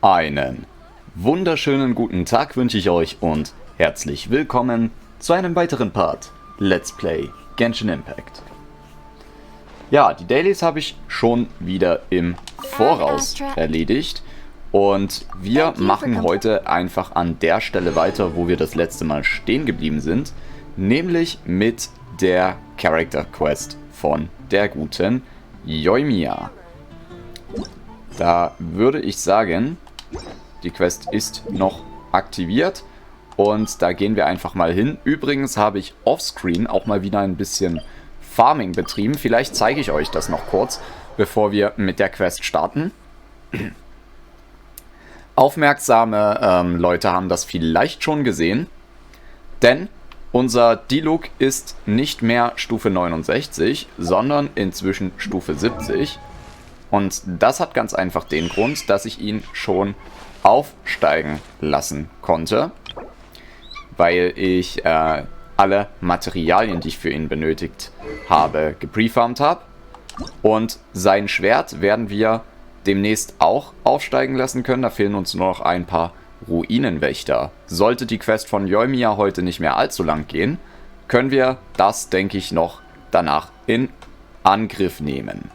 Einen wunderschönen guten Tag wünsche ich euch und herzlich willkommen zu einem weiteren Part Let's Play Genshin Impact. Ja, die Dailies habe ich schon wieder im Voraus erledigt und wir machen heute einfach an der Stelle weiter, wo wir das letzte Mal stehen geblieben sind, nämlich mit der Character Quest von der guten Yoimiya. Da würde ich sagen, die Quest ist noch aktiviert und da gehen wir einfach mal hin. Übrigens habe ich offscreen auch mal wieder ein bisschen Farming betrieben. Vielleicht zeige ich euch das noch kurz, bevor wir mit der Quest starten. Aufmerksame Leute haben das vielleicht schon gesehen, denn unser Diluc ist nicht mehr Stufe 69, sondern inzwischen Stufe 70. Und das hat ganz einfach den Grund, dass ich ihn schon aufsteigen lassen konnte, weil ich alle Materialien, die ich für ihn benötigt habe, geprefarmt habe. Und sein Schwert werden wir demnächst auch aufsteigen lassen können. Da fehlen uns nur noch ein paar Ruinenwächter. Sollte die Quest von Yoimiya heute nicht mehr allzu lang gehen, können wir das, denke ich, noch danach in Angriff nehmen.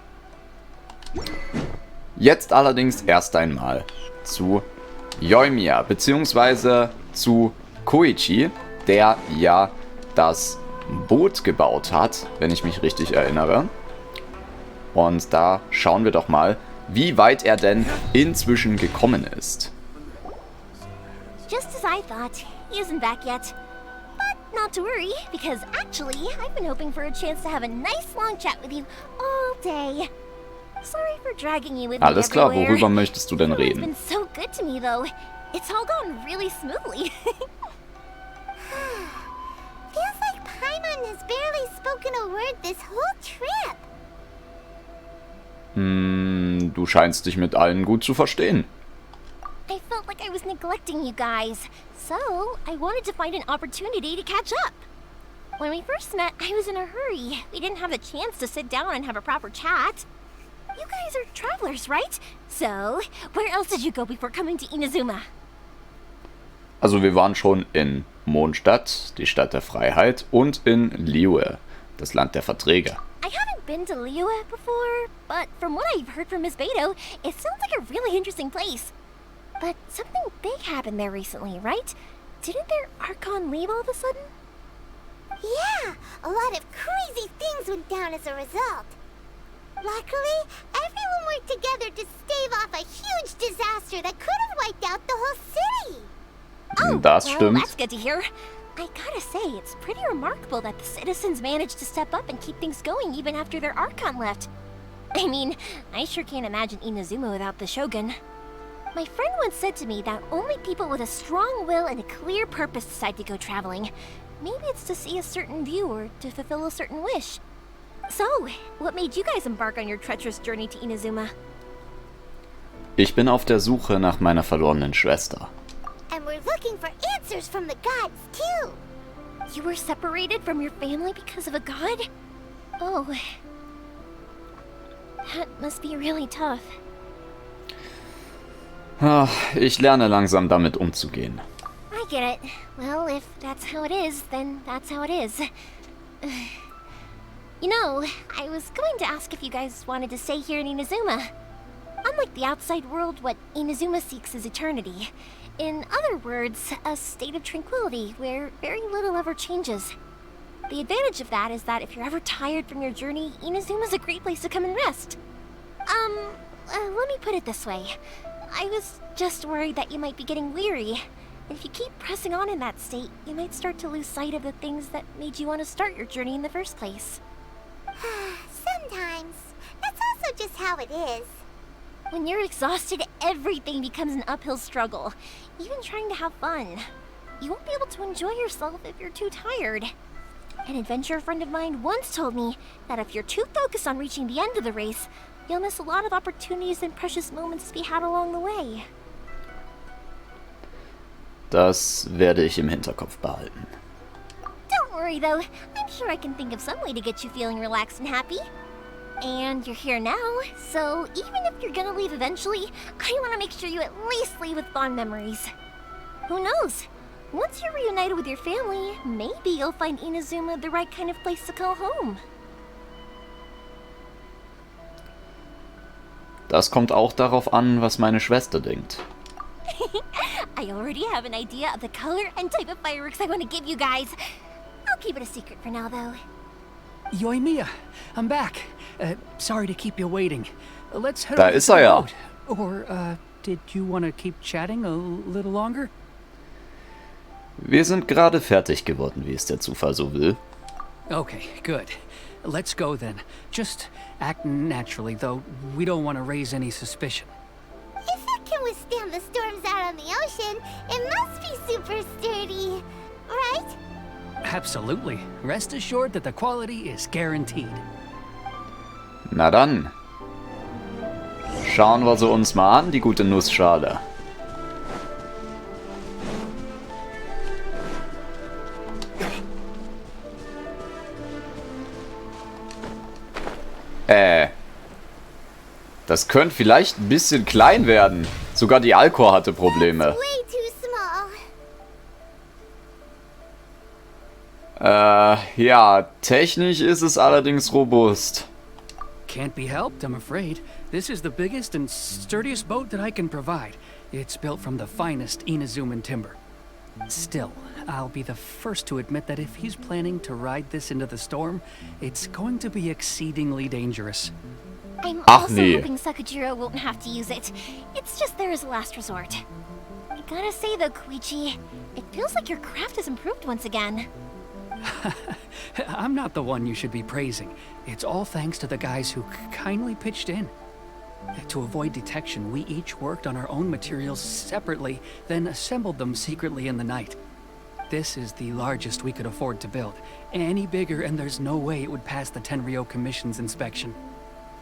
Jetzt allerdings erst einmal zu Yoimiya, beziehungsweise zu Koichi, der ja das Boot gebaut hat, wenn ich mich richtig erinnere. Und da schauen wir doch mal, wie weit er denn inzwischen gekommen ist. Just as I thought, he isn't back yet. But not to worry, because actually, I've been hoping for a chance to have a nice long chat with you all day. Sorry for dragging you with me Alles klar, everywhere. worüber möchtest du denn reden? It's been so good to me though. It's all gone really smoothly. Feels like Paimon has barely spoken a word this whole trip. Du scheinst dich mit allen gut zu verstehen. I felt like I was neglecting you guys, so I wanted to find an opportunity to catch up. When we first met, I was in a hurry. We didn't have a chance to sit down and have a proper chat. You guys are travelers, right? So, where else did you go before coming to Inazuma? Also wir waren schon in Mondstadt, die Stadt der Freiheit, und in Liyue, das Land der Verträge. I haven't been to Liyue before, but from what I've heard from Miss Beto, it sounds like a really interesting place. But something big happened there recently, right? Didn't their Archon leave all of a sudden? Yeah, a lot of crazy things went down as a result. Luckily, everyone worked together to stave off a huge disaster that could have wiped out the whole city. Oh, Das well, stimmt. that's good to hear. I gotta say, it's pretty remarkable that the citizens managed to step up and keep things going even after their Archon left. I mean, I sure can't imagine Inazuma without the Shogun. My friend once said to me that only people with a strong will and a clear purpose decide to go traveling. Maybe it's to see a certain view or to fulfill a certain wish. So, what made you guys embark on your treacherous journey to Inazuma? Ich bin auf der Suche nach meiner verlorenen Schwester. And we're looking for answers from the gods, too. You were separated from your family because of a god? Oh. That must be really tough. Ich lerne langsam damit umzugehen. I get it. Well, if that's how it is, then that's how it is. You know, I was going to ask if you guys wanted to stay here in Inazuma. Unlike the outside world, what Inazuma seeks is eternity. In other words, a state of tranquility where very little ever changes. The advantage of that is that if you're ever tired from your journey, Inazuma's a great place to come and rest. Let me put it this way. I was just worried that you might be getting weary. And if you keep pressing on in that state, you might start to lose sight of the things that made you want to start your journey in the first place. Sometimes. That's also just how it is. When you're exhausted, everything becomes an uphill struggle, even trying to have fun. You won't be able to enjoy yourself if you're too tired. An adventurer friend of mine once told me that if you're too focused on reaching the end of the race, you'll miss a lot of opportunities and precious moments to be had along the way. Das werde ich im Hinterkopf behalten. Don't worry though, I'm sure I can think of some way to get you feeling relaxed and happy. And you're here now, so even if you're gonna leave eventually, I want to make sure you at least leave with fond memories. Who knows? Once you're reunited with your family, maybe you'll find Inazuma the right kind of place to call home. Das kommt auch darauf an, was meine Schwester denkt. I already have an idea of the color and type of fireworks I want to give you guys. I'll keep it a secret for now, though. Yoimiya, I'm back. Sorry to keep you waiting. Let's head Da over ist to the ja. boat. Or, did you want to keep chatting a little longer? Wir sind gerade fertig geworden, wie es der Zufall so will. Okay, good. Let's go then. Just act naturally, though we don't want to raise any suspicion. If it can withstand the storms out on the ocean, it must be super sturdy, right? Absolutely. Rest assured that the quality is guaranteed. Na dann. Schauen wir sie uns mal an, die gute Nussschale. Das könnte vielleicht ein bisschen klein werden. Sogar die Alkor hatte Probleme. Way too small. Ja, technisch ist es allerdings robust. Can't be helped, I'm afraid. This is the biggest and sturdiest boat that I can provide. It's built from the finest Inazuman timber. Still, I'll be the first to admit that if he's planning to ride this into the storm, it's going to be exceedingly dangerous. I'm Ach, also nee. hoping Sakajiro won't have to use it. It's just there as a last resort. I gotta say though, Koichi, it feels like your craft has improved once again. I'm not the one you should be praising. It's all thanks to the guys who kindly pitched in. To avoid detection, we each worked on our own materials separately, then assembled them secretly in the night. This is the largest we could afford to build. Any bigger and there's no way it would pass the Tenryou Commission's inspection.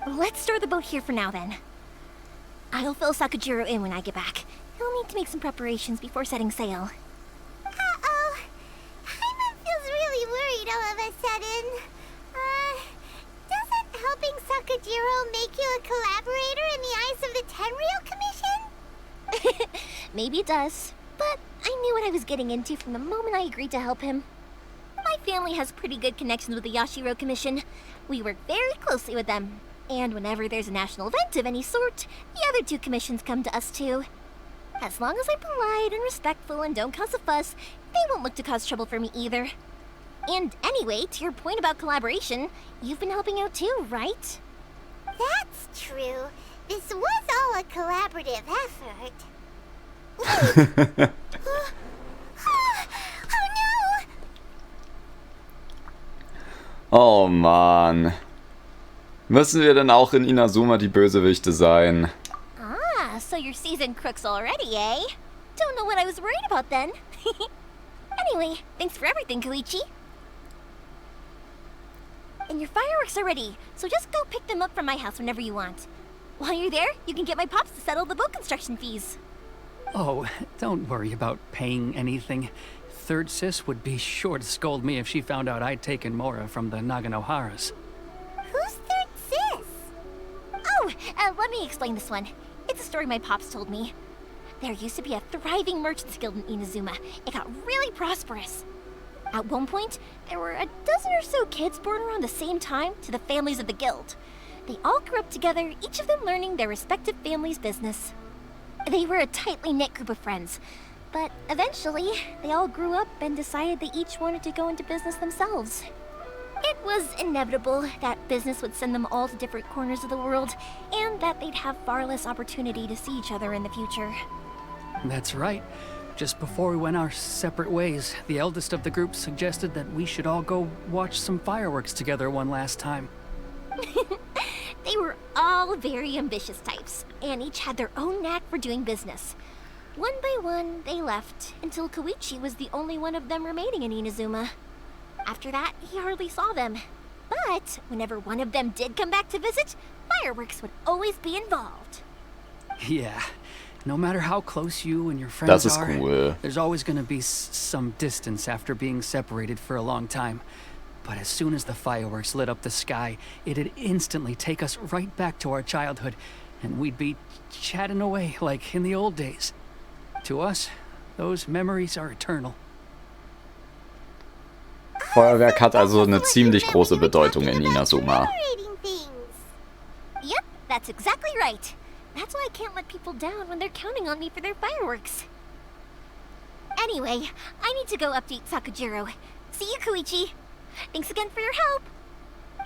Let's store the boat here for now then. I'll fill Sakajiro in when I get back. He'll need to make some preparations before setting sail. Uh-oh. Hyman feels really worried all of a sudden. Doesn't helping Sakajiro make you a collaborator in the eyes of the Tenryou Commission? Maybe it does, but I knew what I was getting into from the moment I agreed to help him. My family has pretty good connections with the Yashiro Commission. We work very closely with them. And whenever there's a national event of any sort, the other two commissions come to us too. As long as I'm polite and respectful and don't cause a fuss, they won't look to cause trouble for me either. And anyway, to your point about collaboration, you've been helping out too, right? That's true. This was all a collaborative effort. Oh no! Oh Mann. Müssen wir denn auch in Inazuma die Bösewichte sein? Ah, so you're seasoned crooks already, eh? Don't know what I was worried about then. Anyway, thanks for everything, Koichi. And your fireworks are ready, so just go pick them up from my house whenever you want. While you're there, you can get my pops to settle the boat construction fees. Oh, don't worry about paying anything. Third Sis would be sure to scold me if she found out I'd taken Mora from the Naganoharas. Who's Third Sis? Oh, let me explain this one. It's a story my pops told me. There used to be a thriving merchants guild in Inazuma. It got really prosperous. At one point, there were a dozen or so kids born around the same time to the families of the guild. They all grew up together, each of them learning their respective family's business. They were a tightly knit group of friends, but eventually, they all grew up and decided they each wanted to go into business themselves. It was inevitable that business would send them all to different corners of the world, and that they'd have far less opportunity to see each other in the future. That's right. Just before we went our separate ways, the eldest of the group suggested that we should all go watch some fireworks together one last time. They were all very ambitious types, and each had their own knack for doing business. One by one, they left, until Koichi was the only one of them remaining in Inazuma. After that, he hardly saw them. But whenever one of them did come back to visit, fireworks would always be involved. Yeah. No matter how close you and your friends Das ist are, cool. there's always going to be some distance after being separated for a long time. But as soon as the fireworks lit up the sky, it'd instantly take us right back to our childhood, and we'd be chatting away like in the old days. To us, those memories are eternal. Feuerwerk hat also eine ziemlich große Bedeutung in Inazuma. Yep, that's exactly right. That's why I can't let people down when they're counting on me for their fireworks. Anyway, I need to go update Sakujiro. See you, Koichi. Thanks again for your help.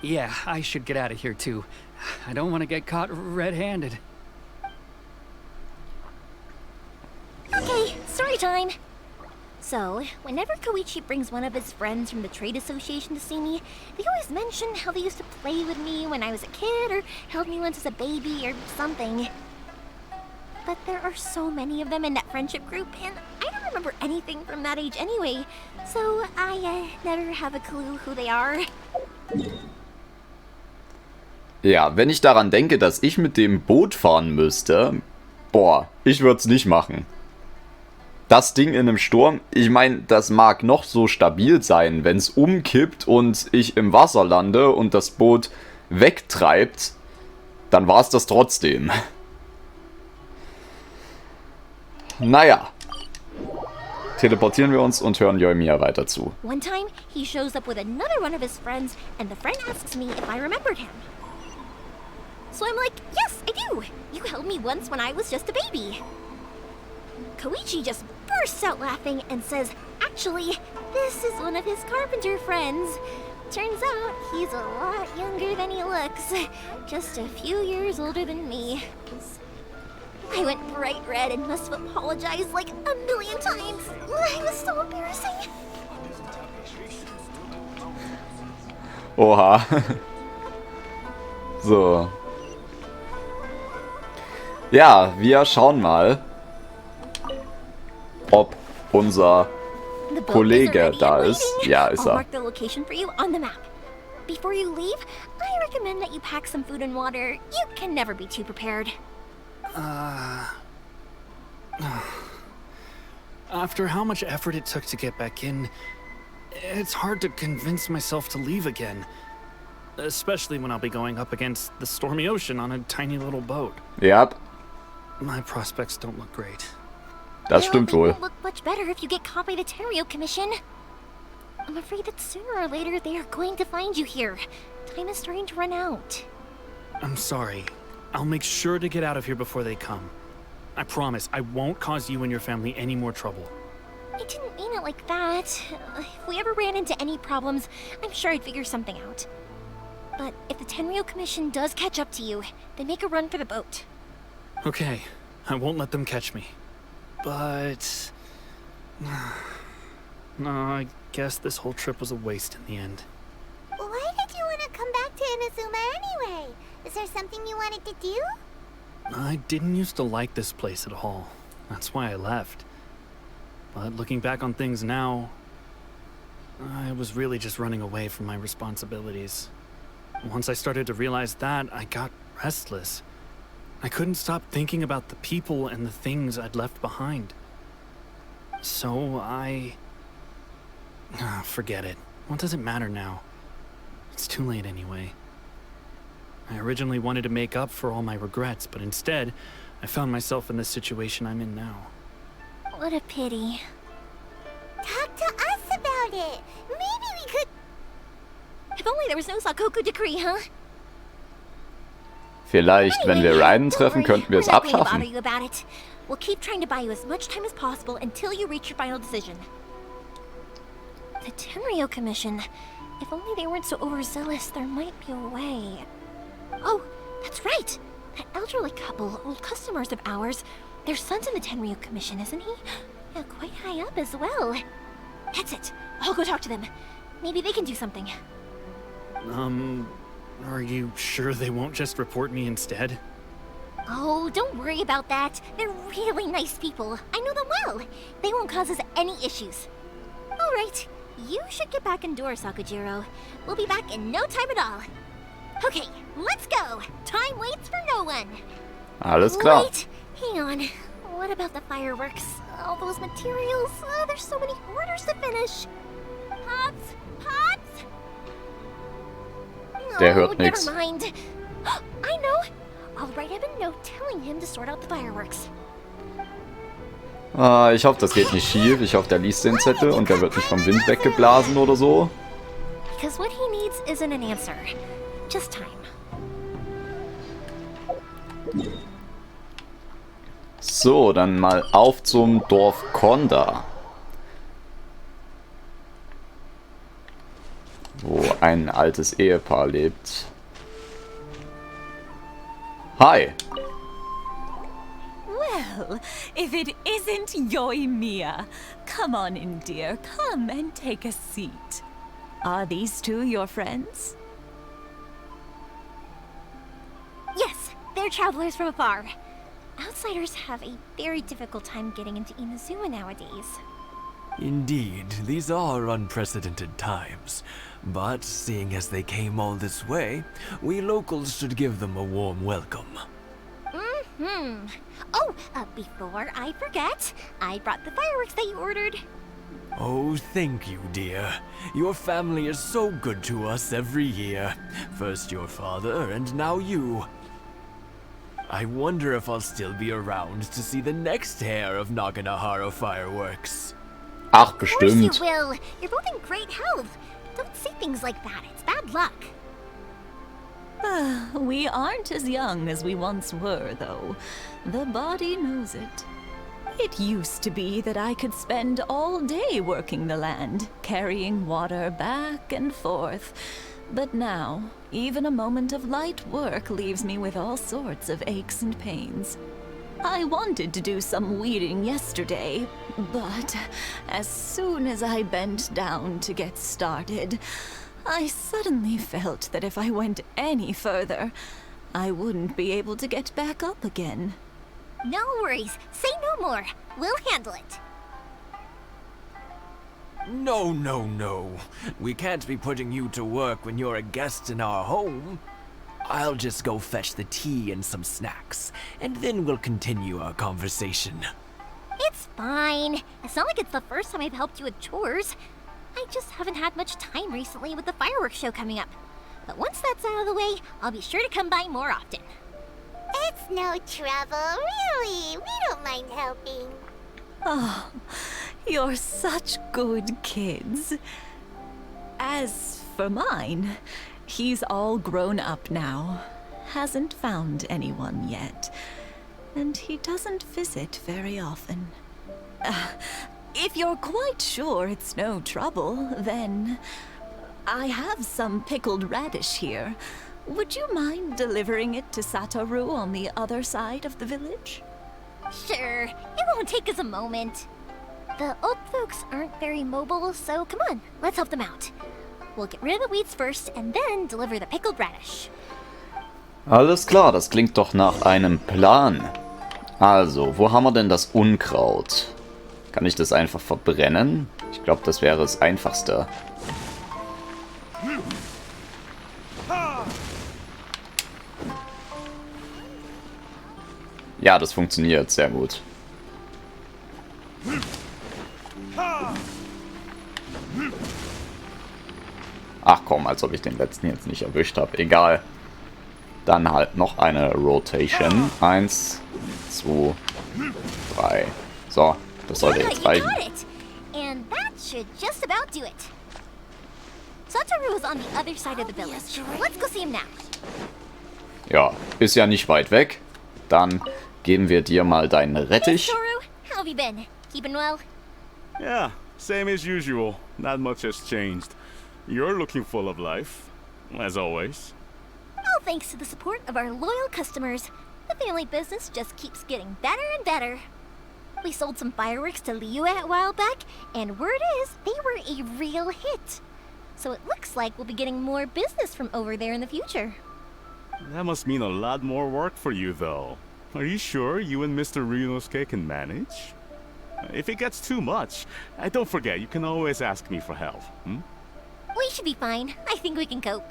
Yeah, I should get out of here too. I don't want to get caught red-handed. Okay, story time. So, whenever Koichi brings one of his friends from the trade association to see me, they always mention how they used to play with me when I was a kid, or held me once as a baby, or something. But there are so many of them in that friendship group, and I don't remember anything from that age anyway, so I never have a clue who they are. Ja, wenn ich daran denke, dass ich mit dem Boot fahren müsste, boah, ich würde es nicht machen. Das Ding in einem Sturm, ich meine, das mag noch so stabil sein, wenn es umkippt und ich im Wasser lande und das Boot wegtreibt, dann war es das trotzdem. Naja. Teleportieren wir uns und hören Yoimiya weiter zu. One time, he shows up with another one of his friends, and the friend asks me if I remembered him. So I'm like, yes, I do. You held me once when I was just a baby. Koichi just bursts out laughing and says, actually, this is one of his carpenter friends. Turns out he's a lot younger than he looks. Just a few years older than me. I went bright red and must have apologized like a million times. It was so embarrassing. Oha. So. Ja, wir schauen mal, ob unser Kollege da ist. Ja, ist er. I'll mark the location for you on the map. Before you leave, I recommend that you pack some food and water. You can never be too prepared. After how much effort it took to get back in, it's hard to convince myself to leave again. Especially when I'll be going up against the stormy ocean on a tiny little boat. Yep. My prospects don't look great. Das stimmt They wohl. won't look much better if you get caught by the Tenryo Commission. I'm afraid that sooner or later they are going to find you here. Time is starting to run out. I'm sorry. I'll make sure to get out of here before they come. I promise I won't cause you and your family any more trouble. I didn't mean it like that. If we ever ran into any problems, I'm sure I'd figure something out. But if the Tenryo Commission does catch up to you, then make a run for the boat. Okay, I won't let them catch me. But... no, I guess this whole trip was a waste in the end. Why did you want to come back to Inazuma anyway? Is there something you wanted to do? I didn't used to like this place at all. That's why I left. But looking back on things now, I was really just running away from my responsibilities. Once I started to realize that, I got restless. I couldn't stop thinking about the people and the things I'd left behind. So forget it. What does it matter now? It's too late anyway. I originally wanted to make up for all my regrets, but instead, I found myself in the situation I'm in now. What a pity. Talk to us about it. Maybe we could... If only there was no Sakoku decree, huh? Vielleicht, wenn wir Raiden treffen, könnten wir es We're not going to bother abschaffen. you about it. We'll keep trying to buy you as much time as possible until you reach your final decision. The Tenryo Commission. If only they weren't so overzealous, there might be a way. Oh, that's right. That elderly couple, old customers of ours. Their son's in the Tenryo Commission, isn't he? Yeah, quite high up as well. That's it. I'll go talk to them. Maybe they can do something. Are you sure they won't just report me instead? Oh, don't worry about that. They're really nice people. I know them well. They won't cause us any issues. All right. You should get back indoors, Sakujiro. We'll be back in no time at all. Okay, let's go. Time waits for no one. Alles klar. Wait, hang on. What about the fireworks? All those materials? There's so many orders to finish. Pops! Pops! Der hört never nix. mind. I know. I'll write him a note telling him to sort out the fireworks. Ich hoffe, das geht nicht schief. Ich hoffe, der liest den Zettel und der wird nicht vom Wind weggeblasen oder so. Because what he needs isn't an answer, just time. So, dann mal auf zum Dorf Konda, wo ein altes Ehepaar lebt. Hi. Well, if it isn't Yoimiya, come on in, dear. Come and take a seat. Are these two your friends? Yes, they're travelers from afar. Outsiders have a very difficult time getting into Inazuma nowadays. Indeed, these are unprecedented times. But seeing as they came all this way, we locals should give them a warm welcome. Oh, before I forget, I brought the fireworks that you ordered. Oh, thank you, dear. Your family is so good to us every year. First your father, and now you. I wonder if I'll still be around to see the next hair of Naganahara fireworks. Ach, Of course bestimmt. you will. You're both in great health. Don't say things like that. It's bad luck. We aren't as young as we once were, though. The body knows it. It used to be that I could spend all day working the land, carrying water back and forth. But now, even a moment of light work leaves me with all sorts of aches and pains. I wanted to do some weeding yesterday, but as soon as I bent down to get started, I suddenly felt that if I went any further, I wouldn't be able to get back up again. No worries. Say no more. We'll handle it. No, no, no. We can't be putting you to work when you're a guest in our home. I'll just go fetch the tea and some snacks, and then we'll continue our conversation. It's fine. It's not like it's the first time I've helped you with chores. I just haven't had much time recently with the fireworks show coming up. But once that's out of the way, I'll be sure to come by more often. It's no trouble, really. We don't mind helping. Oh, you're such good kids. As for mine, he's all grown up now. Hasn't found anyone yet. And he doesn't visit very often. If you're quite sure it's no trouble, then I have some pickled radish here. Would you mind delivering it to Satoru on the other side of the village? Sure, it won't take us a moment. The old folks aren't very mobile, so come on, let's help them out. We'll get rid of the weeds first and then deliver the pickled radish. Alles klar, das klingt doch nach einem Plan. Also, wo haben wir denn das Unkraut? Kann ich das einfach verbrennen? Ich glaube, das wäre das Einfachste. Ja, das funktioniert sehr gut. Ach komm, als ob ich den letzten jetzt nicht erwischt habe. Egal. Dann halt noch eine Rotation. 1, 2, 3. So, das sollte Yeah, jetzt you reichen. got it. And that should just about do it. Satoru is on the other side of the village. Let's go see him now. Ja, ist ja nicht weit weg. Dann geben wir dir mal deinen Hey, Rettich. Satoru, how have you been? Keeping well? Yeah, same as usual. Not much has changed. You're looking full of life, as always. All thanks to the support of our loyal customers. The family business just keeps getting better and better. We sold some fireworks to Liyue a while back, and word is they were a real hit. So it looks like we'll be getting more business from over there in the future. That must mean a lot more work for you, though. Are you sure you and Mr. Ryunosuke can manage? If it gets too much, don't forget, you can always ask me for help. We should be fine. I think we can cope.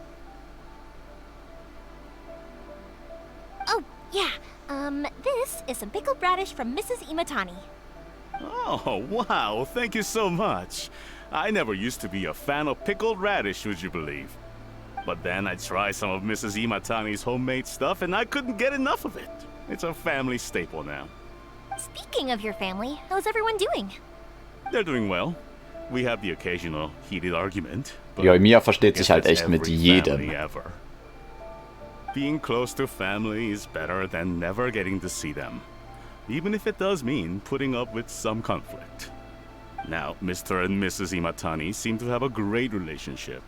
Oh, yeah. This is some pickled radish from Mrs. Imatani. Oh, wow, thank you so much. I never used to be a fan of pickled radish, would you believe? But then I tried some of Mrs. Imatani's homemade stuff and I couldn't get enough of it. It's a family staple now. Speaking of your family, how's everyone doing? They're doing well. We have the occasional heated argument. But Mia versteht sich halt I guess echt mit every jedem. family ever. Being close to family is better than never getting to see them. Even if it does mean putting up with some conflict. Now, Mr. and Mrs. Imatani seem to have a great relationship.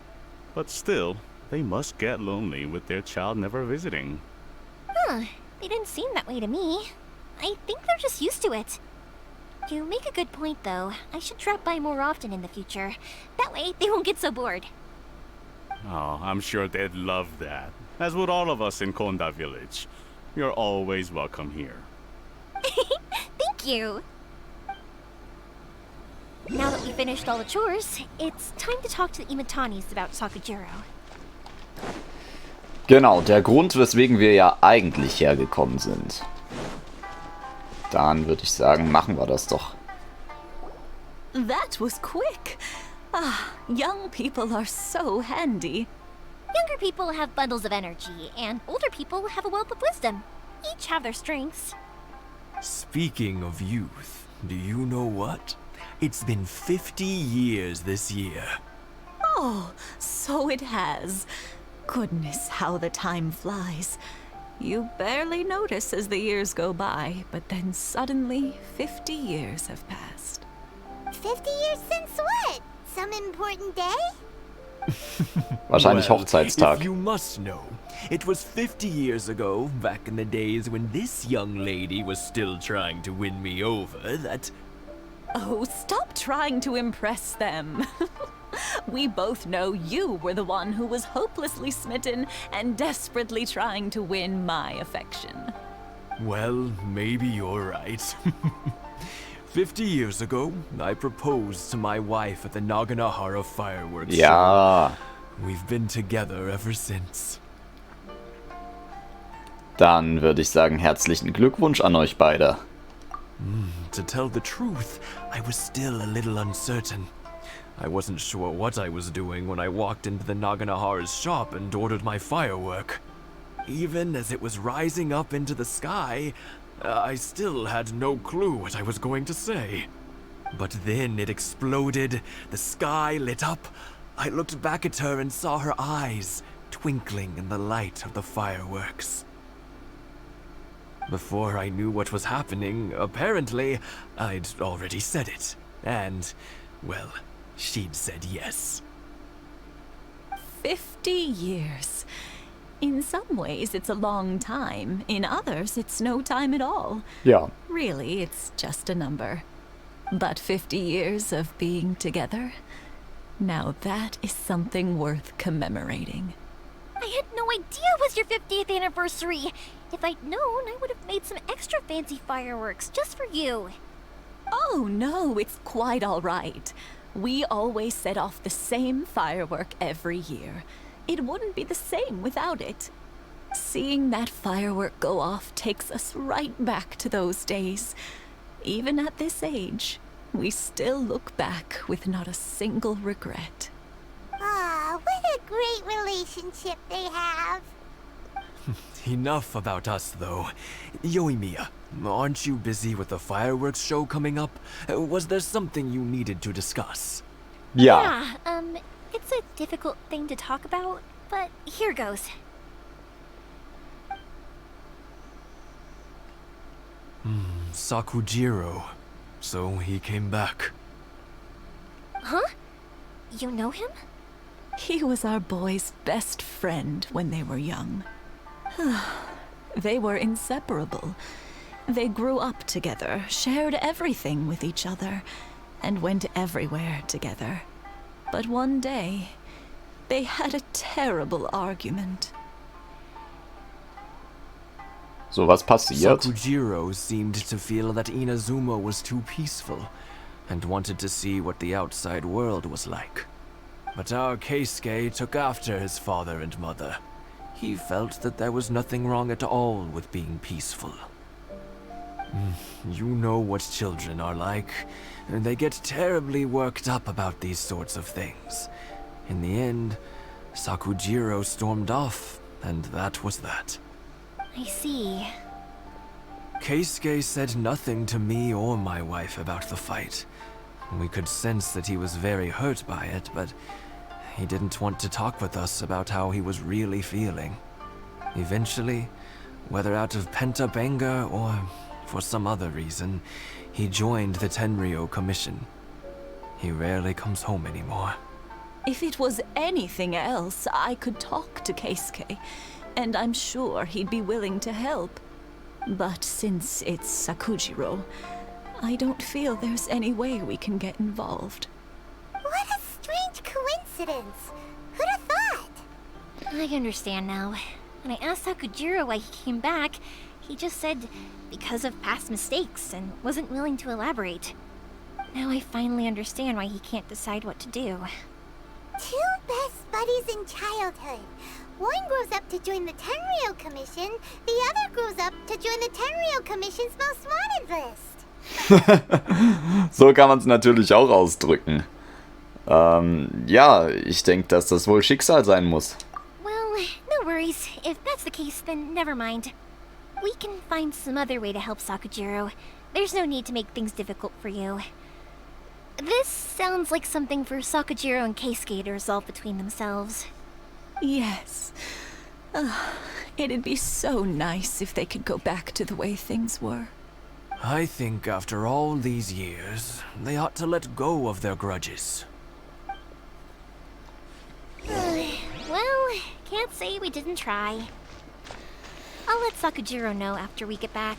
But still, they must get lonely with their child never visiting. Huh, they didn't seem that way to me. I think they're just used to it. You make a good point, though. I should drop by more often in the future. That way, they won't get so bored. Oh, I'm sure they'd love that. As would all of us in Konda Village. You're always welcome here. Thank you! Now that we finished all the chores, it's time to talk to the Imatanis about Sakujiro. Genau, der Grund, weswegen wir ja eigentlich hergekommen sind. Dann würde ich sagen, machen wir das doch. That was quick. Ah, young people are so handy. Younger people have bundles of energy, and older people have a wealth of wisdom. Each have their strengths. Speaking of youth, do you know what? It's been 50 years this year. Oh, so it has. Goodness, how the time flies. You barely notice as the years go by, but then suddenly 50 years have passed. 50 years since what? Some important day? Wahrscheinlich Well, Hochzeitstag. if you must know, it was 50 years ago, back in the days when this young lady was still trying to win me over, that... Oh, stop trying to impress them. We both know you were the one who was hopelessly smitten and desperately trying to win my affection. Well, maybe you're right. 50 years ago, I proposed to my wife at the Naganahara fireworks show. Ja, We've been together ever since. dann würde ich sagen, herzlichen Glückwunsch an euch beide. To tell the truth, I was still a little uncertain. I wasn't sure what I was doing when I walked into the Naganahara's shop and ordered my firework. Even as it was rising up into the sky, I still had no clue what I was going to say. But then it exploded, the sky lit up. I looked back at her and saw her eyes twinkling in the light of the fireworks. Before I knew what was happening, apparently, I'd already said it. And, well, she'd said yes. 50 years. In some ways, it's a long time. In others, it's no time at all. Ja, Really, it's just a number. But 50 years of being together? Now that is something worth commemorating. I had no idea it was your 50th anniversary. If I'd known, I would have made some extra fancy fireworks just for you. Oh no, it's quite all right. We always set off the same firework every year. It wouldn't be the same without it. Seeing that firework go off takes us right back to those days. Even at this age, we still look back with not a single regret. Ah, what a great relationship they have. Enough about us, though. Yoimiya, aren't you busy with the fireworks show coming up? Was there something you needed to discuss? ja. It's a difficult thing to talk about, but here goes. Sakujiro. So he came back. Huh? You know him? He was our boys' best friend when they were young. They were inseparable. They grew up together, shared everything with each other, and went everywhere together. But one day, they had a terrible argument. So, was passiert? Sakujiro seemed to feel that Inazuma was too peaceful, and wanted to see what the outside world was like. But our Keisuke took after his father and mother. He felt that there was nothing wrong at all with being peaceful. You know what children are like. They get terribly worked up about these sorts of things. In the end, Sakujiro stormed off, and that was that. I see. Keisuke said nothing to me or my wife about the fight. We could sense that he was very hurt by it, but he didn't want to talk with us about how he was really feeling. Eventually, whether out of pent-up anger or for some other reason, he joined the Tenryou Commission. He rarely comes home anymore. If it was anything else, I could talk to Keisuke, and I'm sure he'd be willing to help. But since it's Sakujiro, I don't feel there's any way we can get involved. What a strange coincidence. Who'd have thought? I understand now. When I asked Sakujiro why he came back, he just said because of past mistakes and wasn't willing to elaborate. Now I finally understand why he can't decide what to do. Two best buddies in childhood. One grows up to join the Tenryou Commission, the other grows up to join the Tenryou Commission's most wanted list. So kann man es natürlich auch ausdrücken. Ja, ich denke, dass das wohl Schicksal sein muss. Well, no worries. If that's the case, then never mind. We can find some other way to help Sakujiro. There's no need to make things difficult for you. This sounds like something for Sakujiro and Keisuke to resolve between themselves. Yes. It'd be so nice if they could go back to the way things were. I think after all these years, they ought to let go of their grudges. Well, can't say we didn't try. I'll let Sakujiro know after we get back.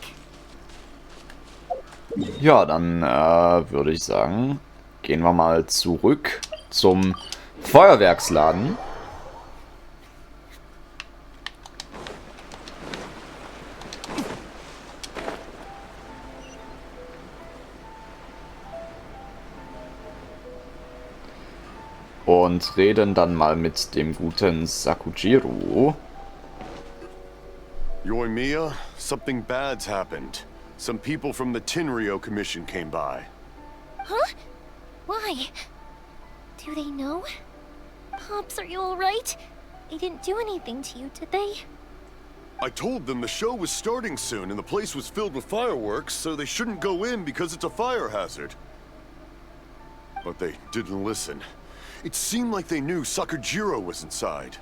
Ja, dann würde ich sagen, gehen wir mal zurück zum Feuerwerksladen. Und reden dann mal mit dem guten Sakujiro. Yoimiya, something bad's happened. Some people from the Tenryou Commission came by. Huh? Why? Do they know? Pops, are you alright? They didn't do anything to you, did they? I told them the show was starting soon and the place was filled with fireworks, so they shouldn't go in because it's a fire hazard. But they didn't listen. It seemed like they knew Sakujiro was inside.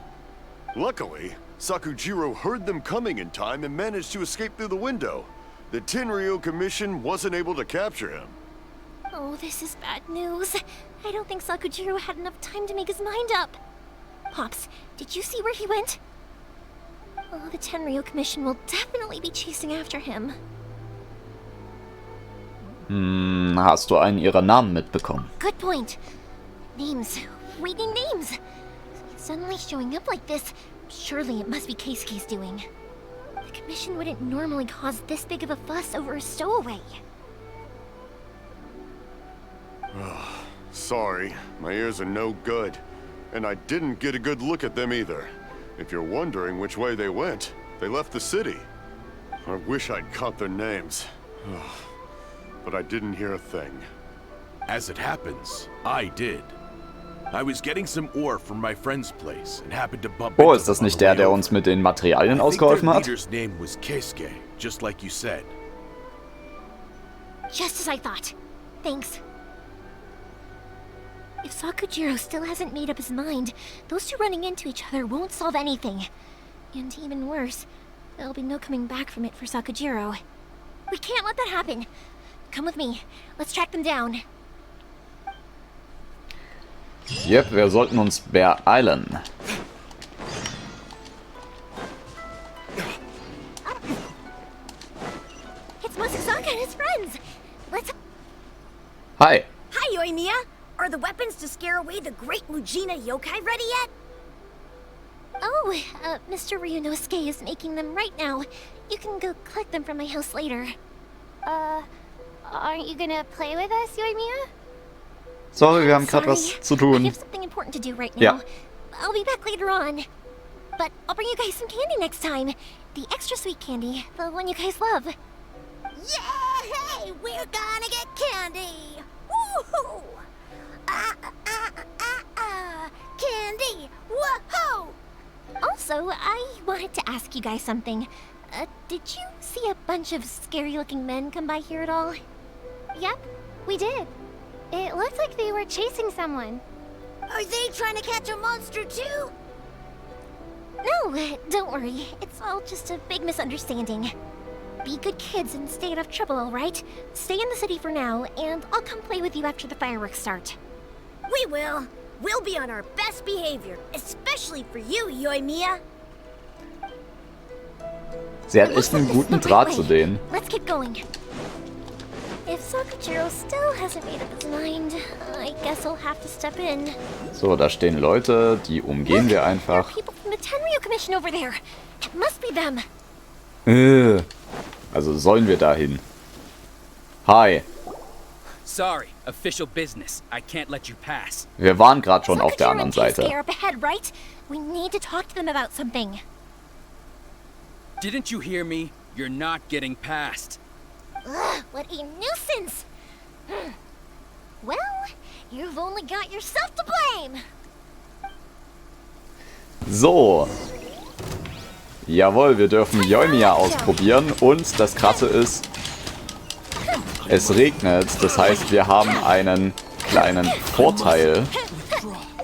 Luckily, Sakujiro heard them coming in time and managed to escape through the window. The Tenryou Commission wasn't able to capture him. Oh, this is bad news. I don't think Sakujiro had enough time to make his mind up. Pops, did you see where he went? Oh, the Tenryou Commission will definitely be chasing after him. Hast du einen ihrer Namen mitbekommen? Good point. Names. Reading names. Suddenly showing up like this. Surely it must be Keisuke's doing. The Commission wouldn't normally cause this big of a fuss over a stowaway. Sorry, my ears are no good. And I didn't get a good look at them either. If you're wondering which way they went, they left the city. I wish I'd caught their names. But I didn't hear a thing. As it happens, I did. I was getting some ore from my friend's place and happened to bump Oh, into ist das them on nicht the der, way der over. uns mit den Materialien I think ausgeholfen their hat? leader's name was Keisuke, just like you said. Just as I thought. Thanks. If Sakujiro still hasn't made up his mind, those two running into each other won't solve anything. And even worse, there'll be no coming back from it for Sakujiro. We can't let that happen. Come with me. Let's track them down. Yep, wir sollten uns beeilen. It's Masazaka and his friends. Let's... Hi. Hi, Yoimiya! Are the weapons to scare away the great Mujina yokai ready yet? Oh, Mr. Ryunosuke is making them right now. You can go collect them from my house later. Aren't you gonna play with us, Yoimiya? Sorry, wir haben gerade Sorry. was zu I tun. have something important to do right Yeah. now. I'll be back later on. But I'll bring you guys some candy next time. The extra sweet candy, the one you guys love. Yay! We're gonna get candy! Woohoo! Candy! Whoa! So I wanted to ask you guys something. Did you see a bunch of scary-looking men come by here at all? Yep, we did. It looked like they were chasing someone. Are they trying to catch a monster too? No, don't worry. It's all just a big misunderstanding. Be good kids and stay out of trouble, alright? Stay in the city for now, and I'll come play with you after the fireworks start. We will. We'll be on our best behavior, especially for you, Yoimiya. Sie hat echt einen guten Draht zu denen. Let's get going. If Sakujiro still hasn't made up his mind, I guess I'll have to step in. So, da stehen Leute, die umgehen wir einfach. People from the Tenryu Commission over there. It must be them. Also sollen wir dahin? Hi. Sorry, official business. I can't let you pass. Wir waren gerade schon auf der anderen Seite. Sakujiro and Keisuke are up ahead, right? We need to talk to them about something. Didn't you hear me? You're not getting past. Ugh, what a nuisance! Well, you've only got yourself to blame! So. Jawohl, wir dürfen Yoimiya ausprobieren. Und das Krasse ist, es regnet. Das heißt, wir haben einen kleinen Vorteil.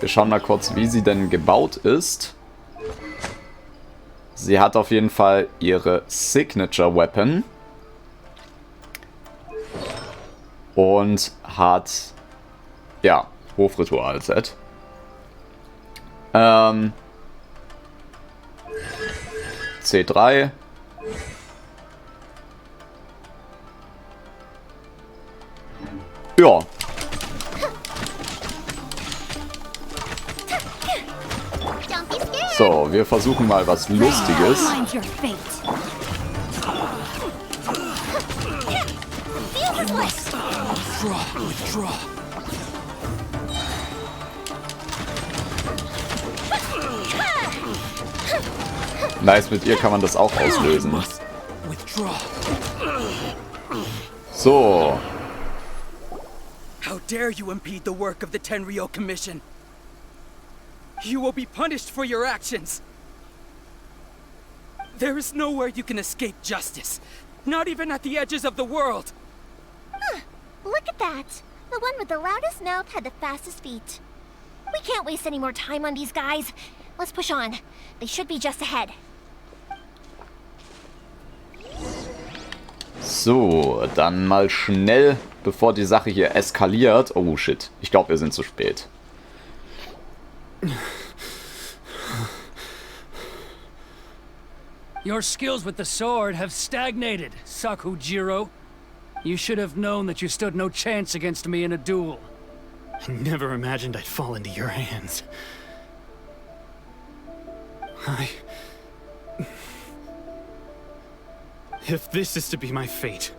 Wir schauen mal kurz, wie sie denn gebaut ist. Sie hat auf jeden Fall ihre Signature Weapon. Und hat, ja, Hofritual-Set. C3. Ja. So, wir versuchen mal was Lustiges. Nice, mit ihr kann man das auch auslösen. So. How dare you impede the work of the Tenryo Commission? You will be punished for your actions. There is nowhere you can escape justice. Not even at the edges of the world. Look at that. The one with the loudest mouth had the fastest feet. We can't waste any more time on these guys. Let's push on. They should be just ahead. So, dann mal schnell, bevor die Sache hier eskaliert. Oh shit, ich glaube, wir sind zu spät. Your skills with the sword have stagnated, Sakujiro. You should have known that you stood no chance against me in a duel. I never imagined I'd fall into your hands. If this is to be my fate,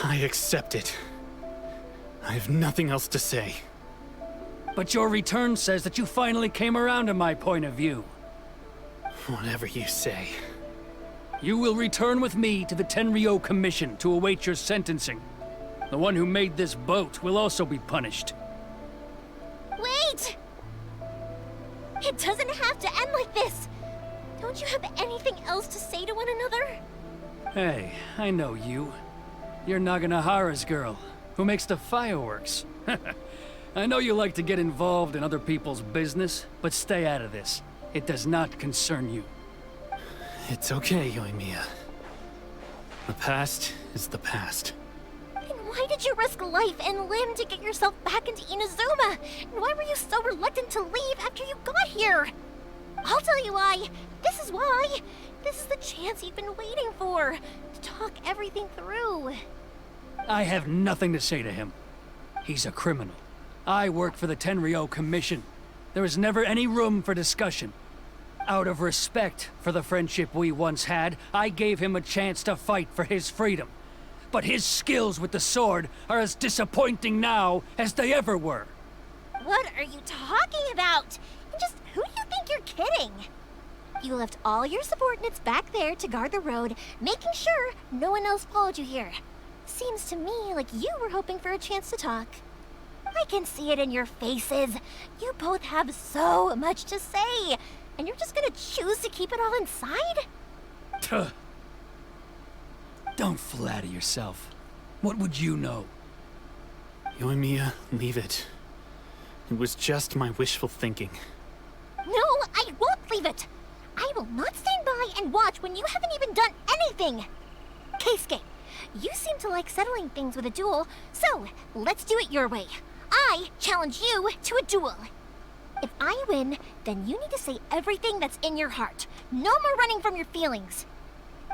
I accept it. I have nothing else to say. But your return says that you finally came around to my point of view. Whatever you say. You will return with me to the Tenryo Commission to await your sentencing. The one who made this boat will also be punished. Wait! It doesn't have to end like this. Don't you have anything else to say to one another? Hey, I know you. You're Naganahara's girl, who makes the fireworks. I know you like to get involved in other people's business, but stay out of this. It does not concern you. It's okay, Yoimiya. The past is the past. And why did you risk life and limb to get yourself back into Inazuma? And why were you so reluctant to leave after you got here? I'll tell you why. This is why. This is the chance you've been waiting for, to talk everything through. I have nothing to say to him. He's a criminal. I work for the Tenryo Commission. There is never any room for discussion. Out of respect for the friendship we once had, I gave him a chance to fight for his freedom. But his skills with the sword are as disappointing now as they ever were. What are you talking about? And just who do you think you're kidding? You left all your subordinates back there to guard the road, making sure no one else followed you here. Seems to me like you were hoping for a chance to talk. I can see it in your faces. You both have so much to say. And you're just gonna choose to keep it all inside? Tuh. Don't flatter yourself. What would you know? Yoimiya, leave it. It was just my wishful thinking. No, I won't leave it! I will not stand by and watch when you haven't even done anything! Keisuke, you seem to like settling things with a duel, so let's do it your way. I challenge you to a duel. If I win, then you need to say everything that's in your heart. No more running from your feelings.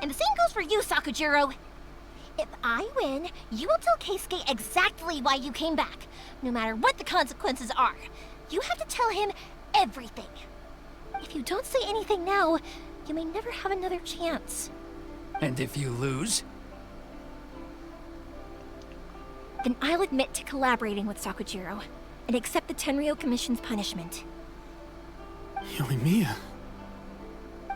And the same goes for you, Sakujiro. If I win, you will tell Keisuke exactly why you came back, no matter what the consequences are. You have to tell him everything. If you don't say anything now, you may never have another chance. And if you lose? Then I'll admit to collaborating with Sakujiro and accept the Tenryou Commission's punishment. Yoimiya.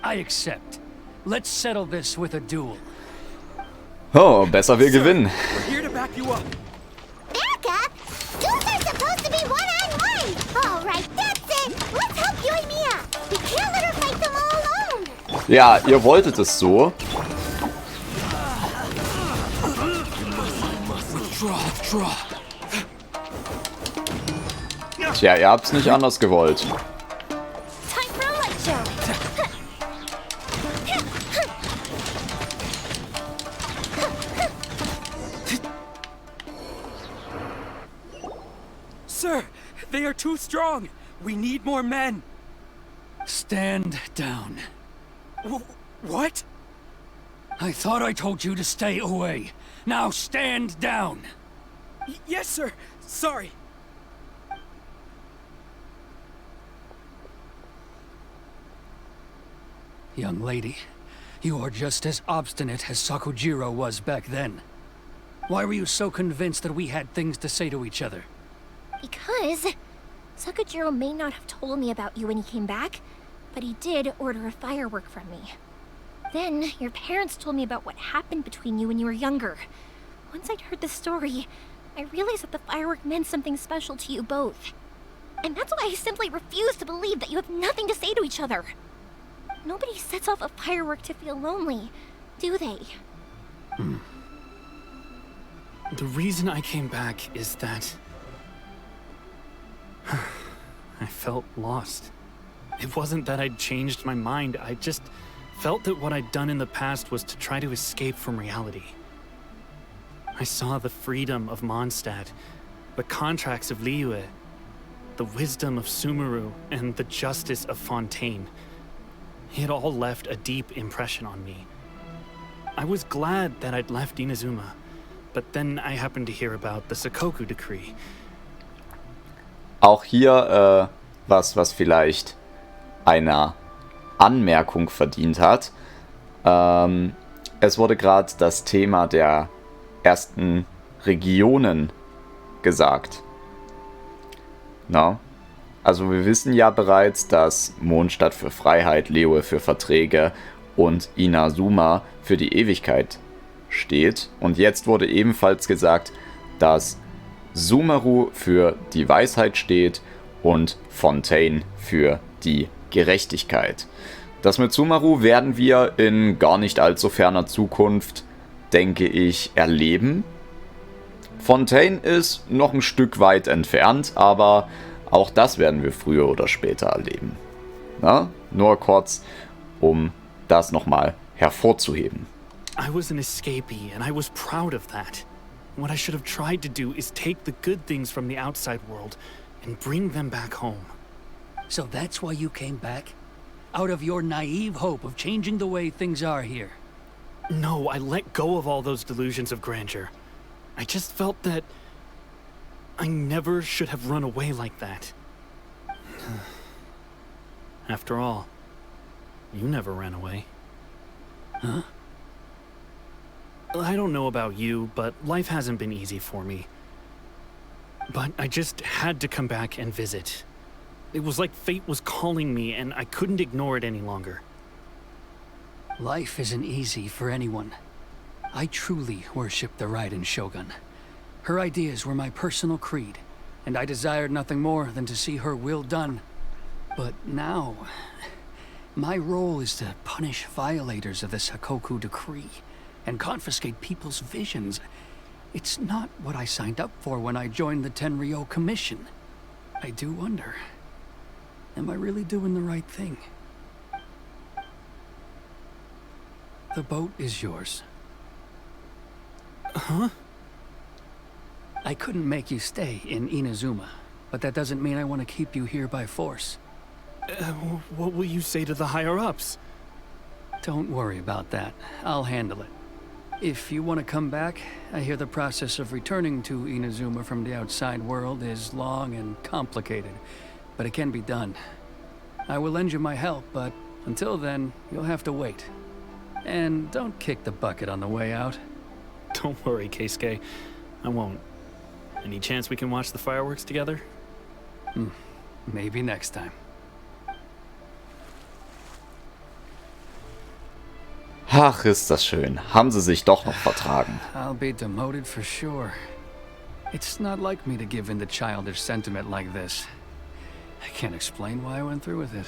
I accept. Let's settle this with a duel. Oh, besser wir gewinnen. We're here to back you up. Back up? Duels are supposed to be one-on-one! Alright, that's it! Let's help Yoimiya! We can't let her fight them all alone! Ja, ihr wolltet es so. Tja, ihr habt's nicht anders gewollt. Time for a light show! Sir, they are too strong. We need more men. Stand down. What? I thought I told you to stay away. Now stand down. Yes, sir. Sorry. Young lady, you are just as obstinate as Sakujiro was back then. Why were you so convinced that we had things to say to each other? Because Sakujiro may not have told me about you when he came back, but he did order a firework from me. Then, your parents told me about what happened between you when you were younger. Once I'd heard the story, I realized that the firework meant something special to you both. And that's why I simply refuse to believe that you have nothing to say to each other. Nobody sets off a firework to feel lonely, do they? The reason I came back is that I felt lost. It wasn't that I'd changed my mind, I just felt that what I'd done in the past was to try to escape from reality. I saw the freedom of Mondstadt, the contracts of Liyue, the wisdom of Sumeru, and the justice of Fontaine. It all left a deep impression on me. I was glad that I'd left Inazuma, but then I happened to hear about the Sakoku Decree. Auch hier was vielleicht eine Anmerkung verdient hat. Es wurde gerade das Thema der ersten Regionen gesagt. Na? Also wir wissen ja bereits, dass Mondstadt für Freiheit, Liyue für Verträge und Inazuma für die Ewigkeit steht. Und jetzt wurde ebenfalls gesagt, dass Sumeru für die Weisheit steht und Fontaine für die Gerechtigkeit. Das mit Sumeru werden wir in gar nicht allzu ferner Zukunft, denke ich, erleben. Fontaine ist noch ein Stück weit entfernt, aber auch das werden wir früher oder später erleben. Na? Nur kurz, um das nochmal hervorzuheben. I was an escapee, and I was proud of that. What I should have tried to do is take the good things from the outside world and bring them back home. So that's why you came back? Out of your naive hope of changing the way things are here? No, I let go of all those delusions of grandeur. I just felt that I never should have run away like that. After all, you never ran away. Huh? I don't know about you, but life hasn't been easy for me. But I just had to come back and visit. It was like fate was calling me, and I couldn't ignore it any longer. Life isn't easy for anyone. I truly worship the Raiden Shogun. Her ideas were my personal creed, and I desired nothing more than to see her will done. But now, My role is to punish violators of this Hakoku decree and confiscate people's visions. It's not what I signed up for when I joined the Tenryou Commission. I do wonder, am I really doing the right thing? The boat is yours. Huh? I couldn't make you stay in Inazuma, but that doesn't mean I want to keep you here by force. What will you say to the higher-ups? Don't worry about that. I'll handle it. If you want to come back, I hear the process of returning to Inazuma from the outside world is long and complicated, but it can be done. I will lend you my help, but until then, you'll have to wait. And don't kick the bucket on the way out. Don't worry, Keisuke. I won't. Any chance we can watch the fireworks together? Maybe next time. Ach, ist das schön. Haben sie sich doch noch vertragen. I'll be demoted for sure. It's not like me to give in to childish sentiment like this. I can't explain why I went through with it.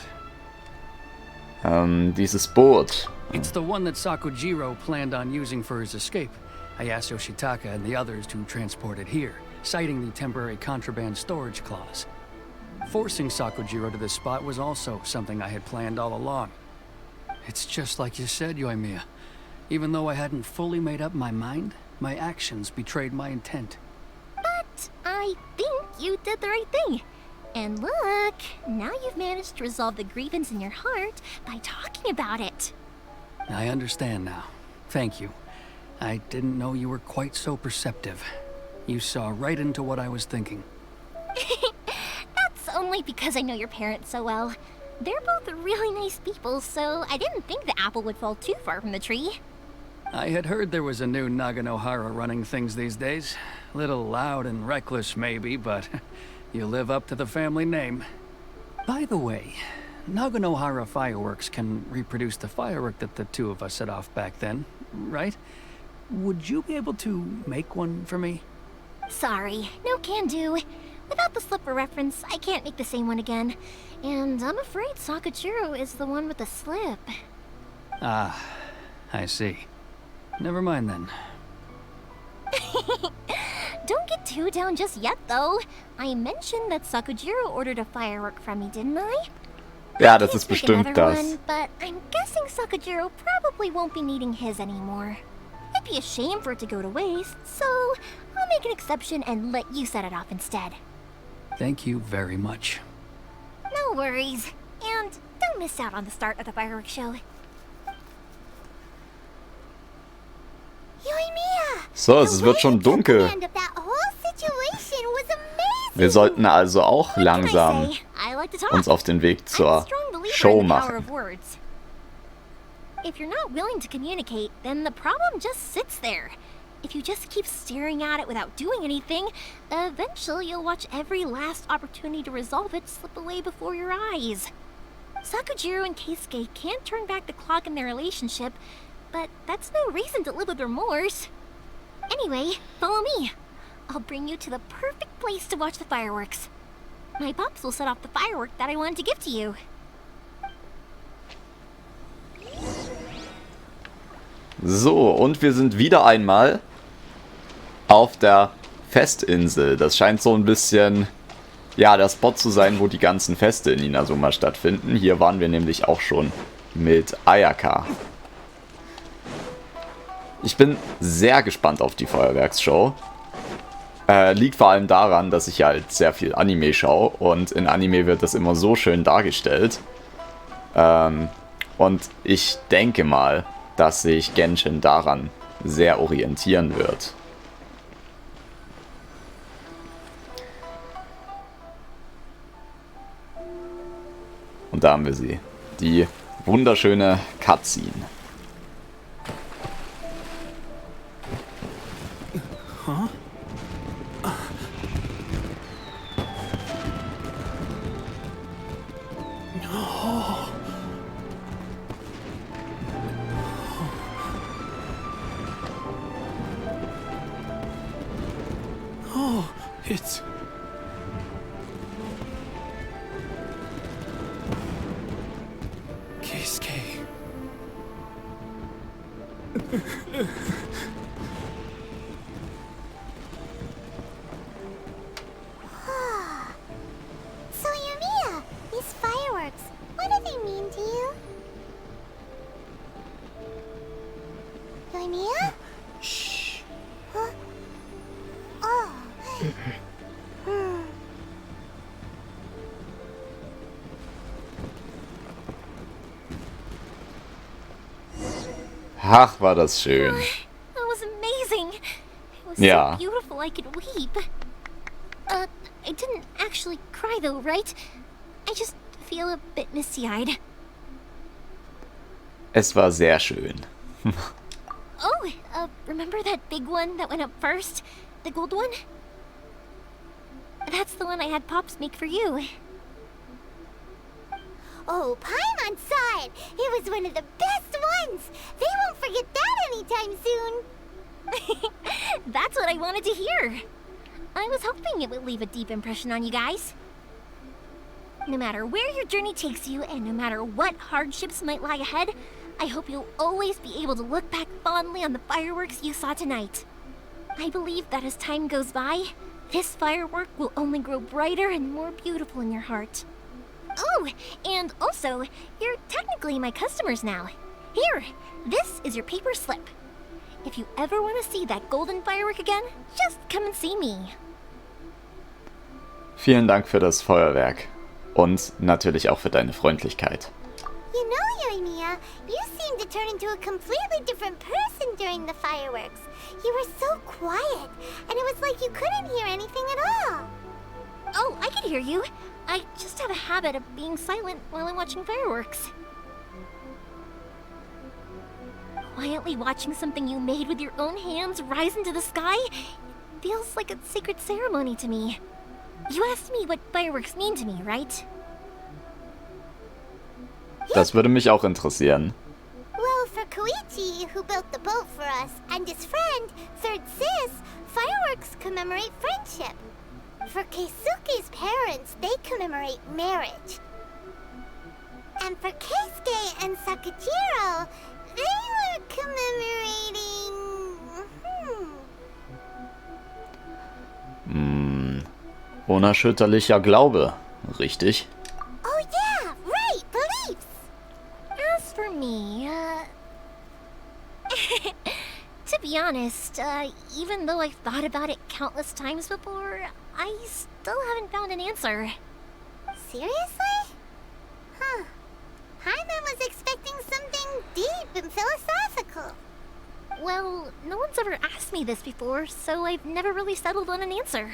Dieses Boot. It's the one that Sakujiro planned on using for his escape. I asked Yoshitaka and the others to transport it here, citing the temporary contraband storage clause. Forcing Sakujiro to this spot was also something I had planned all along. It's just like you said, Yoimiya. Even though I hadn't fully made up my mind, my actions betrayed my intent. But I think you did the right thing. And look, now you've managed to resolve the grievance in your heart by talking about it. I understand now. Thank you. I didn't know you were quite so perceptive. You saw right into what I was thinking. That's only because I know your parents so well. They're both really nice people, so I didn't think the apple would fall too far from the tree. I had heard there was a new Naganohara running things these days. Little loud and reckless, maybe, but you live up to the family name. By the way, Naganohara Fireworks can reproduce the firework that the two of us set off back then, right? Would you be able to make one for me? Sorry, no can do. Without the slipper reference, I can't make the same one again. And I'm afraid Sakujiro is the one with the slip. Ah, I see. Never mind then. Don't get too down just yet, though. I mentioned that Sakujiro ordered a firework from me, didn't I? Ja, das ist bestimmt das. One, but I'm guessing Sakujiro probably won't be needing his anymore. It'd be a shame for it to go to waste, so I'll make an exception and let you set it off instead. Thank you very much. No worries. And don't miss out on the start of the fireworks show. So, es wird schon dunkel. Wir sollten also auch langsam uns auf den Weg zur Show machen. If you're not willing to communicate, then the problem just sits there. If you just keep staring at it without doing anything, eventually you'll watch every last opportunity to resolve it slip away before your eyes. Sakujiro and Keisuke can't turn back the clock in their relationship, but that's no reason to live with remorse. Anyway, follow me. I'll bring you to the perfect place to watch the fireworks. My pups will set off the firework that I wanted to give to you. So, und wir sind wieder einmal auf der Festinsel. Das scheint so ein bisschen, ja, der Spot zu sein, wo die ganzen Feste in Inazuma stattfinden. Hier waren wir nämlich auch schon mit Ayaka. Ich bin sehr gespannt auf die Feuerwerksshow. Liegt vor allem daran, dass ich halt sehr viel Anime schaue und in Anime wird das immer so schön dargestellt. Und ich denke mal, dass sich Genshin daran sehr orientieren wird. Und da haben wir sie. Die wunderschöne Cutscene. Huh? It's... Ach, war das schön. That was amazing. It was Ja. so beautiful I could weep. I didn't actually cry though, right? I just feel a bit misty-eyed. Es war sehr schön. Oh, remember that big one that went up first? The gold one? That's the one I had Pops make for you. Oh, Paimon saw it! It was one of the best ones! They won't forget that anytime soon! That's what I wanted to hear. I was hoping it would leave a deep impression on you guys. No matter where your journey takes you, and no matter what hardships might lie ahead, I hope you'll always be able to look back fondly on the fireworks you saw tonight. I believe that as time goes by, this firework will only grow brighter and more beautiful in your heart. Oh, and also, you're technically my customers now. Here, this is your paper slip. If you ever want to see that golden firework again, just come and see me. Vielen Dank für das Feuerwerk. Und natürlich auch für deine Freundlichkeit. You know, Yoimiya, you seemed to turn into a completely different person during the fireworks. You were so quiet, and it was like you couldn't hear anything at all. Oh, I can hear you. I just have a habit of being silent while I'm watching fireworks. Quietly watching something you made with your own hands rise into the sky feels like a sacred ceremony to me. You asked me what fireworks mean to me, right? Das würde mich auch interessieren. Well, for Koichi, who built the boat for us, and his friend, Third Sis, fireworks commemorate friendship. For Keisuke's parents, they commemorate marriage. And for Keisuke and Sakujiro, they were commemorating... Unerschütterlicher Glaube, richtig? Oh yeah, right, beliefs! As for me, to be honest, even though I've thought about it countless times before, I still haven't found an answer. Seriously? Huh. Paimon was expecting something deep and philosophical. Well, no one's ever asked me this before, so I've never really settled on an answer.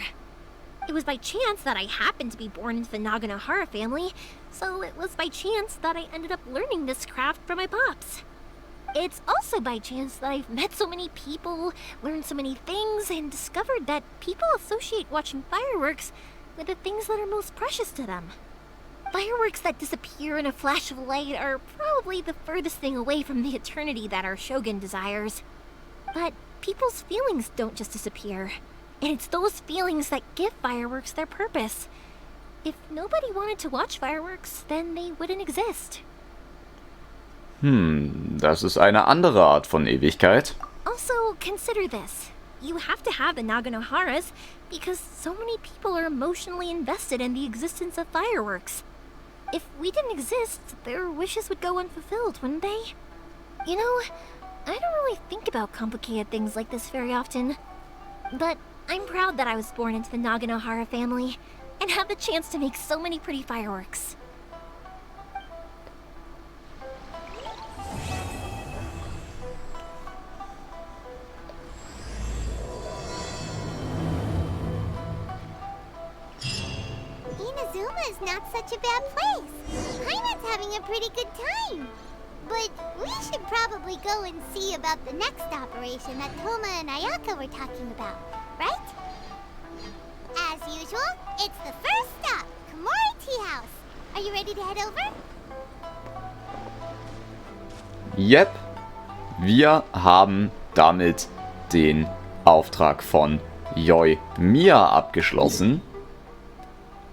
It was by chance that I happened to be born into the Naganohara family, so it was by chance that I ended up learning this craft from my pops. It's also by chance that I've met so many people, learned so many things, and discovered that people associate watching fireworks with the things that are most precious to them. Fireworks that disappear in a flash of light are probably the furthest thing away from the eternity that our shogun desires. But people's feelings don't just disappear, and it's those feelings that give fireworks their purpose. If nobody wanted to watch fireworks, then they wouldn't exist. Das ist eine andere Art von Ewigkeit. Also, consider this. You have to have the Naganoharas because so many people are emotionally invested in the existence of fireworks. If we didn't exist, their wishes would go unfulfilled, wouldn't they? You know, I don't really think about complicated things like this very often. But I'm proud that I was born into the Naganohara family and have the chance to make so many pretty fireworks. Inazuma is not such a bad place. Paimon's having a pretty good time. But we should probably go and see about the next operation that Toma and Ayaka were talking about, right? As usual, it's the first stop, Komori Tea House. Are you ready to head over? Yep, wir haben damit den Auftrag von Yoimiya abgeschlossen.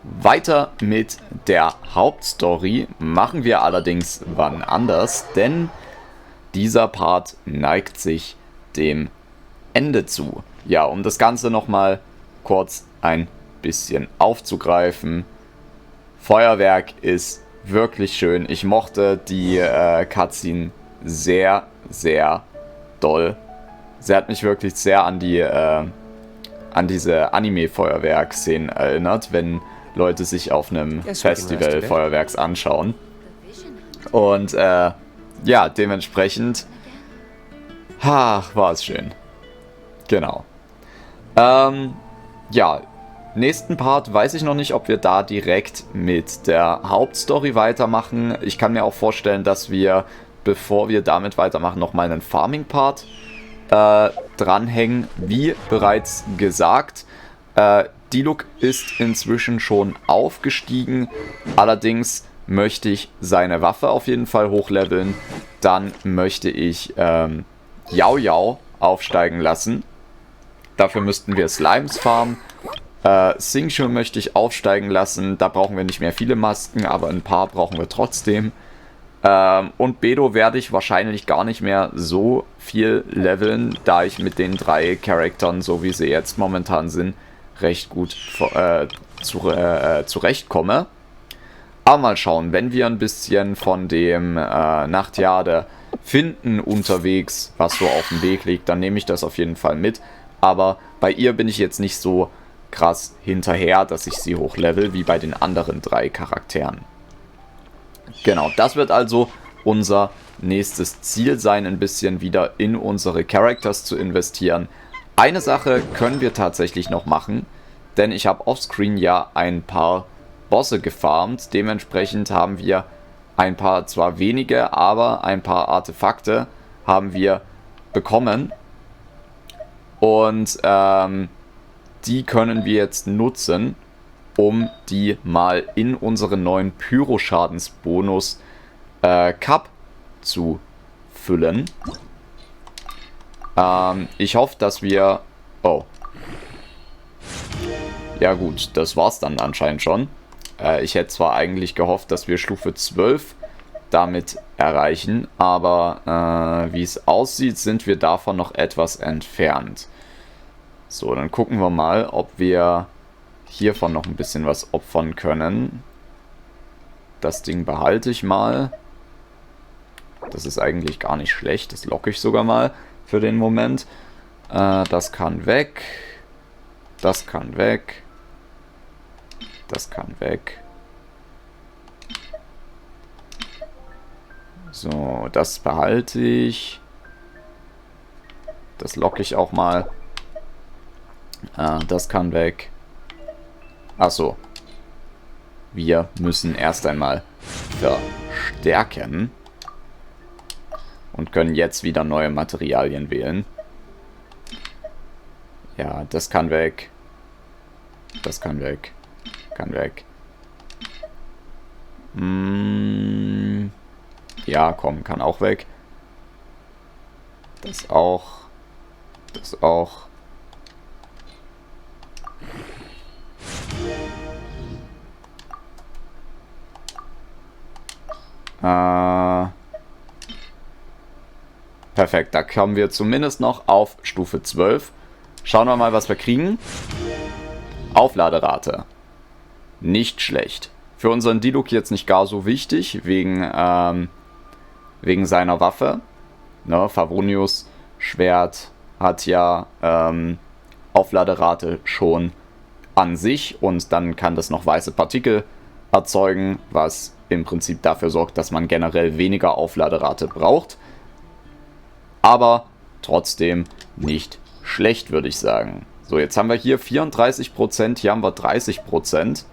Weiter mit der Hauptstory machen wir allerdings wann anders, denn dieser Part neigt sich dem Ende zu. Ja, um das Ganze nochmal kurz ein bisschen aufzugreifen. Feuerwerk ist wirklich schön. Ich mochte die Cutscene sehr, sehr doll. Sie hat mich wirklich sehr an die an diese Anime-Feuerwerks-Szenen erinnert, wenn Leute sich auf einem Festival Feuerwerks anschauen. Und ja, dementsprechend war es schön. Genau. Ja, nächsten Part weiß ich noch nicht, ob wir da direkt mit der Hauptstory weitermachen. Ich kann mir auch vorstellen, dass wir, bevor wir damit weitermachen, nochmal einen Farming-Part dranhängen. Wie bereits gesagt, Diluc ist inzwischen schon aufgestiegen. Allerdings möchte ich seine Waffe auf jeden Fall hochleveln. Dann möchte ich Yao Yao aufsteigen lassen. Dafür müssten wir Slimes farmen. Xingqiu möchte ich aufsteigen lassen. Da brauchen wir nicht mehr viele Masken, aber ein paar brauchen wir trotzdem. Und Bedo werde ich wahrscheinlich gar nicht mehr so viel leveln, da ich mit den 3 Charaktern, so wie sie jetzt momentan sind, recht gut zurechtkomme. Aber mal schauen, wenn wir ein bisschen von dem Nachtjade finden unterwegs, was so auf dem Weg liegt, dann nehme ich das auf jeden Fall mit. Aber bei ihr bin ich jetzt nicht so krass hinterher, dass ich sie hochlevel, wie bei den anderen 3 Charakteren. Genau, das wird also unser nächstes Ziel sein, ein bisschen wieder in unsere Characters zu investieren. Eine Sache können wir tatsächlich noch machen, denn ich habe offscreen ja ein paar Bosse gefarmt. Dementsprechend haben wir ein paar, zwar wenige, aber ein paar Artefakte haben wir bekommen. Und die können wir jetzt nutzen, um die mal in unseren neuen Pyro-Schadensbonus Cup zu füllen. Ich hoffe, dass wir... Oh. Ja gut, das war's dann anscheinend schon. Ich hätte zwar eigentlich gehofft, dass wir Stufe 12 damit erreichen, aber wie es aussieht, sind wir davon noch etwas entfernt. So, dann gucken wir mal, ob wir hiervon noch ein bisschen was opfern können. Das Ding behalte ich mal. Das ist eigentlich gar nicht schlecht. Das locke ich sogar mal für den Moment. Das kann weg. Das kann weg. Das kann weg. So, das behalte ich. Das locke ich auch mal. Das kann weg. Achso. Wir müssen erst einmal verstärken. Und können jetzt wieder neue Materialien wählen. Ja, das kann weg. Das kann weg. Kann weg. Ja, komm, kann auch weg. Das auch. Das auch. Perfekt, da kommen wir zumindest noch auf Stufe 12. Schauen wir mal, was wir kriegen. Aufladerate. Nicht schlecht. Für unseren Diluc jetzt nicht gar so wichtig, wegen seiner Waffe. Ne, Favonius Schwert hat ja Aufladerate schon an sich und dann kann das noch weiße Partikel erzeugen, was im Prinzip dafür sorgt, dass man generell weniger Aufladerate braucht. Aber trotzdem nicht schlecht, würde ich sagen. So, jetzt haben wir hier 34%, hier haben wir 30%.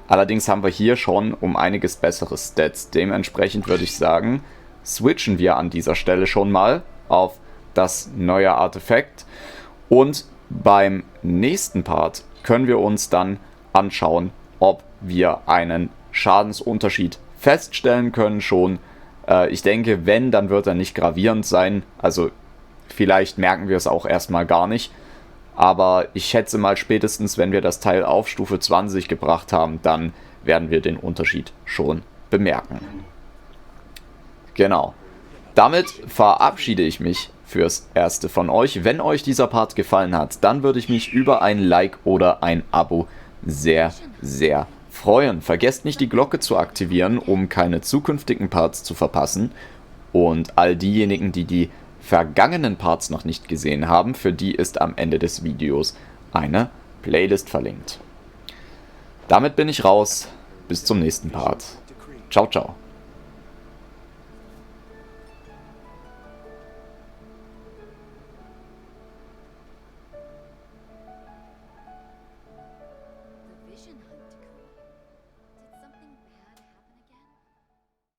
Allerdings haben wir hier schon um einiges bessere Stats. Dementsprechend würde ich sagen, switchen wir an dieser Stelle schon mal auf das neue Artefakt. Und beim nächsten Part können wir uns dann anschauen, ob wir einen Schadensunterschied feststellen können schon. Ich denke, wenn, dann wird er nicht gravierend sein. Also vielleicht merken wir es auch erstmal gar nicht. Aber ich schätze mal, spätestens wenn wir das Teil auf Stufe 20 gebracht haben, dann werden wir den Unterschied schon bemerken. Genau. Damit verabschiede ich mich fürs Erste von euch. Wenn euch dieser Part gefallen hat, dann würde ich mich über ein Like oder ein Abo sehr, sehr freuen. Vergesst nicht, die Glocke zu aktivieren, um keine zukünftigen Parts zu verpassen. Und all diejenigen, die die vergangenen Parts noch nicht gesehen haben, für die ist am Ende des Videos eine Playlist verlinkt. Damit bin ich raus. Bis zum nächsten Part. Ciao, ciao. The vision